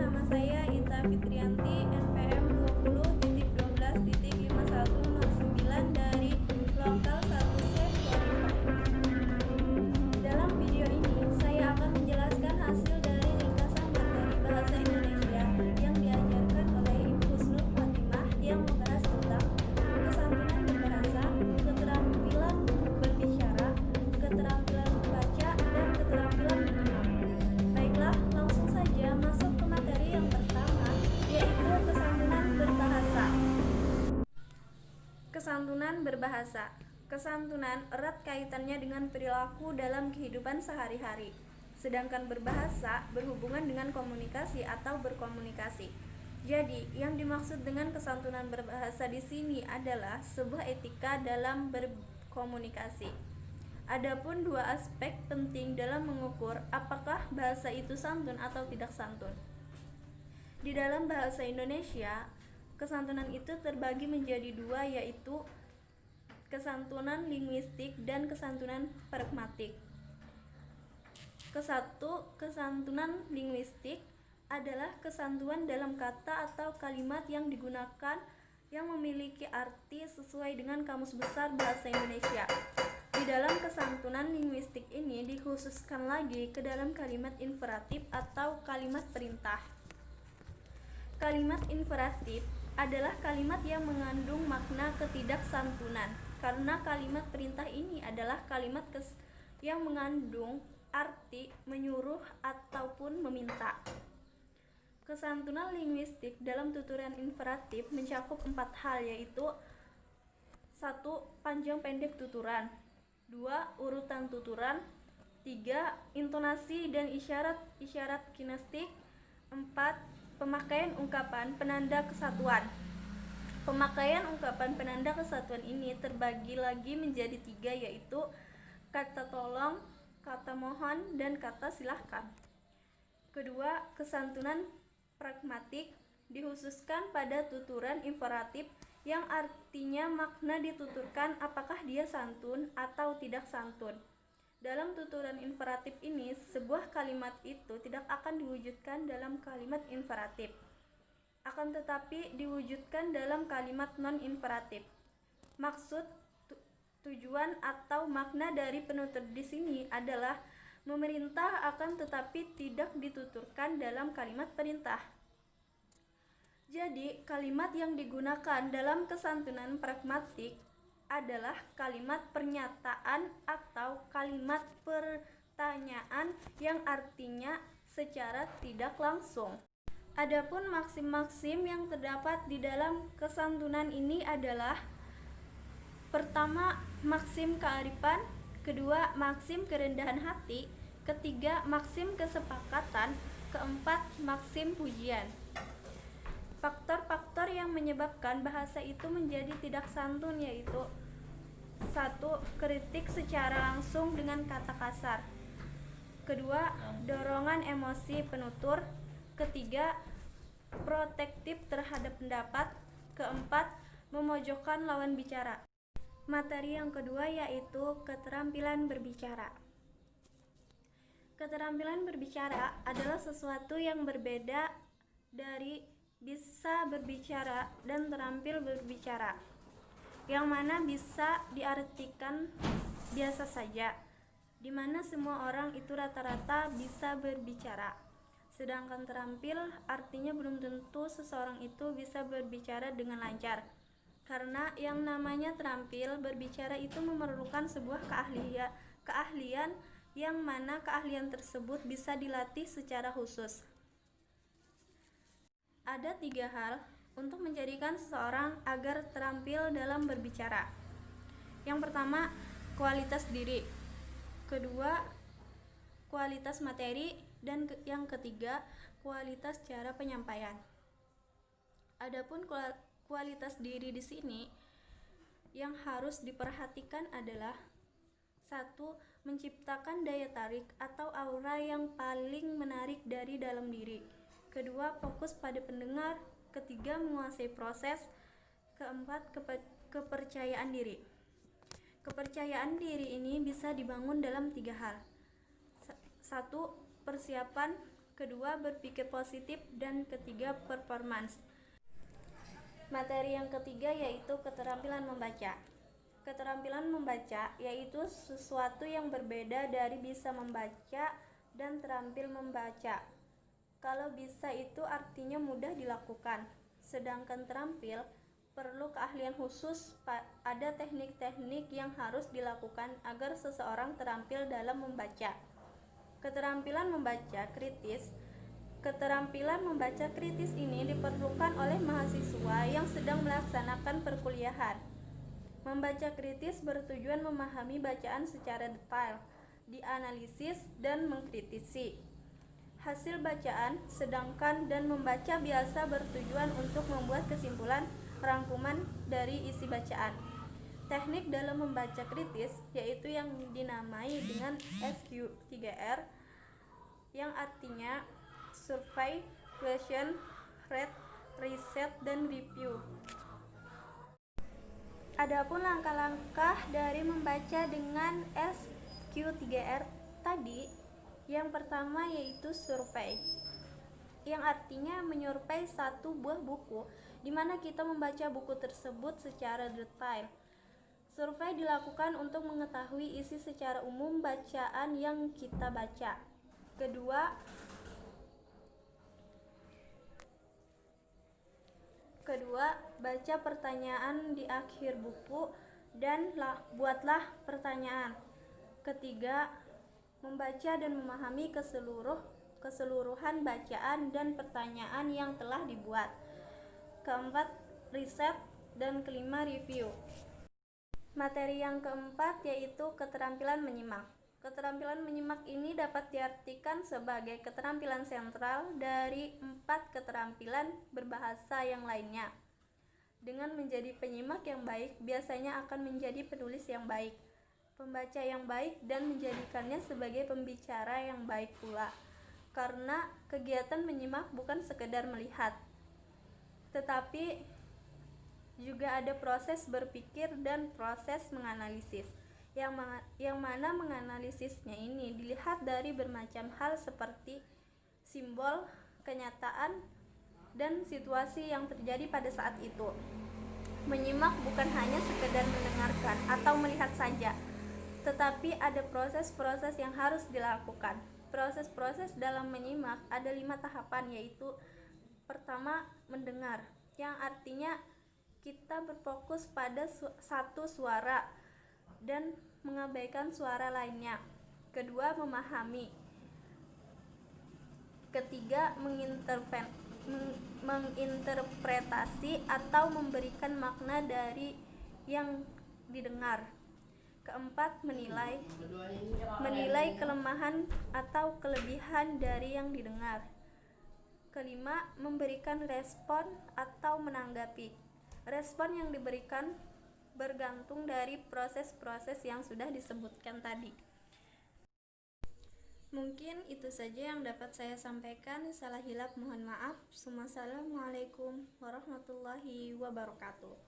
nama saya Ita Fitrianti, NPM 20.12.5109 dari Lokal 1C Qualify. Dalam video ini, saya akan menjelaskan hasil dari ringkasan materi Bahasa Indonesia yang diajarkan oleh Ibu Husnul Fatimah yang membahas tentang kesantunan berbahasa, keterampilan berbicara, keterampilan membaca, dan keterampilan minimal. Baiklah, langsung saja masuk ke materi yang pertama, yaitu kesantunan berbahasa. Kesantunan berbahasa. Kesantunan erat kaitannya dengan perilaku dalam kehidupan sehari-hari. Sedangkan berbahasa berhubungan dengan komunikasi atau berkomunikasi. Jadi, yang dimaksud dengan kesantunan berbahasa di sini adalah sebuah etika dalam berkomunikasi. Adapun dua aspek penting dalam mengukur apakah bahasa itu santun atau tidak santun. Di dalam bahasa Indonesia, kesantunan itu terbagi menjadi dua, yaitu kesantunan linguistik dan kesantunan pragmatik. Kesatu, kesantunan linguistik adalah kesantunan dalam kata atau kalimat yang digunakan yang memiliki arti sesuai dengan Kamus Besar Bahasa Indonesia. Di dalam kesantunan linguistik ini dikhususkan lagi ke dalam kalimat inferatif atau kalimat perintah. Kalimat inferatif adalah kalimat yang mengandung makna ketidaksantunan, karena kalimat perintah ini adalah kalimat yang mengandung arti menyuruh ataupun meminta. Kesantunan linguistik dalam tuturan inferatif mencakup 4 hal, yaitu 1. Panjang pendek tuturan, 2. Urutan tuturan, 3. Intonasi dan isyarat kinestik, 4. Pemakaian ungkapan penanda kesatuan. Pemakaian ungkapan penanda kesatuan ini terbagi lagi menjadi 3, yaitu kata tolong, kata mohon, dan kata silahkan. Kedua, kesantunan pragmatik dikhususkan pada tuturan imperatif yang artinya makna dituturkan apakah dia santun atau tidak santun. Dalam tuturan imperatif ini, sebuah kalimat itu tidak akan diwujudkan dalam kalimat imperatif, akan tetapi diwujudkan dalam kalimat non-imperatif. Maksud, tujuan atau makna dari penutur di sini adalah memerintah, akan tetapi tidak dituturkan dalam kalimat perintah. Jadi, kalimat yang digunakan dalam kesantunan pragmatik adalah kalimat pernyataan atau kalimat pertanyaan yang artinya secara tidak langsung. Adapun maksim-maksim yang terdapat di dalam kesantunan ini adalah: pertama, maksim kearifan, kedua, maksim kerendahan hati, ketiga, maksim kesepakatan, keempat, maksim pujian. Faktor-faktor yang menyebabkan bahasa itu menjadi tidak santun yaitu: 1. Kritik secara langsung dengan kata kasar, kedua, dorongan emosi penutur, ketiga, protektif terhadap pendapat, keempat, memojokkan lawan bicara. Materi yang kedua yaitu keterampilan berbicara. Keterampilan berbicara adalah sesuatu yang berbeda dari bisa berbicara dan terampil berbicara, yang mana bisa diartikan biasa saja, di mana semua orang itu rata-rata bisa berbicara. Sedangkan terampil artinya belum tentu seseorang itu bisa berbicara dengan lancar, karena yang namanya terampil berbicara itu memerlukan sebuah keahlian yang mana keahlian tersebut bisa dilatih secara khusus. Ada 3 hal untuk menjadikan seseorang agar terampil dalam berbicara. Yang pertama, kualitas diri. Kedua, kualitas materi. Dan yang ketiga, kualitas cara penyampaian. Adapun kualitas diri di sini yang harus diperhatikan adalah: 1. Menciptakan daya tarik atau aura yang paling menarik dari dalam diri. Kedua, fokus pada pendengar. Ketiga, menguasai proses. Keempat, kepercayaan diri. Kepercayaan diri ini bisa dibangun dalam 3 hal. 1. Persiapan kedua berpikir positif, dan ketiga performance. Materi yang ketiga yaitu keterampilan membaca. Keterampilan membaca yaitu sesuatu yang berbeda dari bisa membaca dan terampil membaca. Kalau bisa itu artinya mudah dilakukan, sedangkan terampil perlu keahlian khusus. Ada teknik-teknik yang harus dilakukan agar seseorang terampil dalam membaca. Keterampilan membaca kritis. Keterampilan membaca kritis ini diperlukan oleh mahasiswa yang sedang melaksanakan perkuliahan. Membaca kritis bertujuan memahami bacaan secara detail, dianalisis, dan mengkritisi hasil bacaan, sedangkan dan membaca biasa bertujuan untuk membuat kesimpulan rangkuman dari isi bacaan. Teknik dalam membaca kritis yaitu yang dinamai dengan SQ3R, yang artinya survey, question, read, reset, dan review. Adapun langkah-langkah dari membaca dengan SQ3R tadi, yang pertama yaitu survei, yang artinya menyurvei satu buah buku, di mana kita membaca buku tersebut secara detail. Survei dilakukan untuk mengetahui isi secara umum bacaan yang kita baca. Kedua, baca pertanyaan di akhir buku dan buatlah pertanyaan. Ketiga, membaca dan memahami keseluruhan bacaan dan pertanyaan yang telah dibuat. Keempat, riset, dan kelima, review. Materi yang keempat yaitu keterampilan menyimak. Keterampilan menyimak ini dapat diartikan sebagai keterampilan sentral dari 4 keterampilan berbahasa yang lainnya. Dengan menjadi penyimak yang baik, biasanya akan menjadi penulis yang baik, pembaca yang baik, dan menjadikannya sebagai pembicara yang baik pula. Karena kegiatan menyimak bukan sekedar melihat, tetapi juga ada proses berpikir dan proses menganalisis, yang mana menganalisisnya ini dilihat dari bermacam hal seperti simbol, kenyataan, dan situasi yang terjadi pada saat itu. Menyimak bukan hanya sekedar mendengarkan atau melihat saja, tetapi ada proses-proses yang harus dilakukan. Proses-proses dalam menyimak ada 5 tahapan, yaitu pertama, mendengar, yang artinya kita berfokus pada satu suara dan mengabaikan suara lainnya. Kedua, memahami. Ketiga, menginterpretasi atau memberikan makna dari yang didengar. Keempat, menilai kelemahan atau kelebihan dari yang didengar. Kelima, memberikan respon atau menanggapi. Respon yang diberikan bergantung dari proses-proses yang sudah disebutkan tadi. Mungkin itu saja yang dapat saya sampaikan. Salah hilap mohon maaf. Assalamualaikum warahmatullahi wabarakatuh.